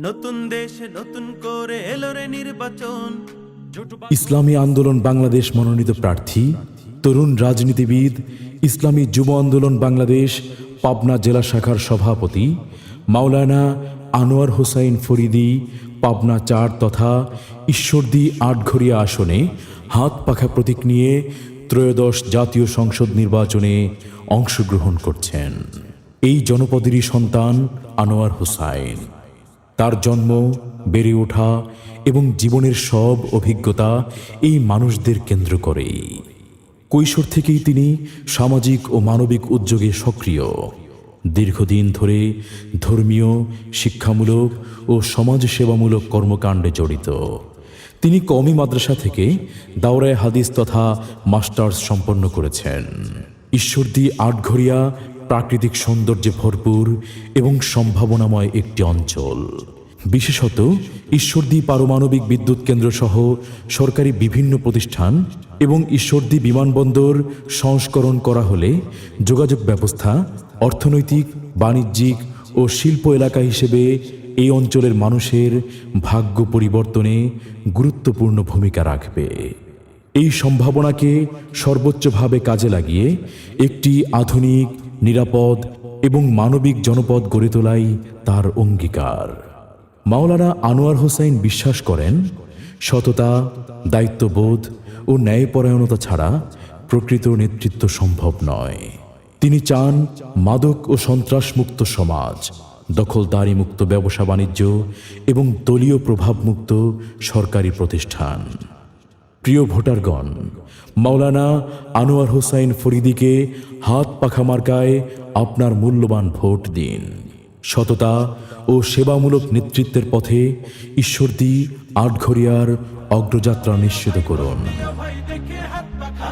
নতুন দেশে নতুন করে এলো রে নির্বাচন। ইসলামী আন্দোলন বাংলাদেশ মনোনীত প্রার্থী তরুণ রাজনীতিবিদ ইসলামী যুব আন্দোলন বাংলাদেশ পাবনা জেলা শাখার সভাপতি মাওলানা আনোয়ার হোসাইন ফরিদী পাবনা ৪ তথা ঈশ্বরদী আটঘরিয়া আসনে হাত পাখা প্রতীক নিয়ে ত্রয়োদশ জাতীয় সংসদ নির্বাচনে অংশগ্রহণ করছেন। এই জনপদেরই সন্তান আনোয়ার হোসাইন। তার জন্ম, বেড়ে ওঠা এবং জীবনের সব অভিজ্ঞতা এই মানুষদের কেন্দ্র করেই। কৈশোর থেকেই তিনি সামাজিক ও মানবিক উদ্যোগে সক্রিয়। দীর্ঘদিন ধরে ধর্মীয়, শিক্ষামূলক ও সমাজসেবামূলক কর্মকাণ্ডে জড়িত। তিনি কওমি মাদ্রাসা থেকে দাওরায়ে হাদিস তথা মাস্টার্স সম্পন্ন করেছেন। ঈশ্বরদী আটঘরিয়া প্রাকৃতিক সৌন্দর্যে ভরপুর এবং সম্ভাবনাময় একটি অঞ্চল। বিশেষত ঈশ্বরদী পারমাণবিক বিদ্যুৎ কেন্দ্র সহ সরকারি বিভিন্ন প্রতিষ্ঠান এবং ঈশ্বরদী বিমানবন্দর সংস্করণ করা হলে যোগাযোগ ব্যবস্থা, অর্থনৈতিক, বাণিজ্যিক ও শিল্প এলাকা হিসেবে এই অঞ্চলের মানুষের ভাগ্য পরিবর্তনে গুরুত্বপূর্ণ ভূমিকা রাখবে। এই সম্ভাবনাকে সর্বোচ্চভাবে কাজে লাগিয়ে একটি আধুনিক, নিরাপদ এবং মানবিক জনপদ গড়ে তোলাই তার অঙ্গীকার। মাওলানা আনোয়ার হোসাইন বিশ্বাস করেন, সততা, দায়িত্ববোধ ও ন্যায়পরায়ণতা ছাড়া প্রকৃত নেতৃত্ব সম্ভব নয়। তিনি চান মাদক ও সন্ত্রাসমুক্ত সমাজ, দখলদারি মুক্ত ব্যবসা বাণিজ্য এবং দলীয় প্রভাবমুক্ত সরকারি প্রতিষ্ঠান। প্রিয় ভোটারগণ, মাওলানা আনোয়ার হোসাইন ফরিদীকে হাত পাখা মার্কায় আপনার মূল্যবান ভোট দিন। সততা ও সেবামূলক নেতৃত্বের পথে ঈশ্বরদী আটঘরিয়ার অগ্রযাত্রা নিশ্চিত করুন। ভাই দেখে হাত পাখা,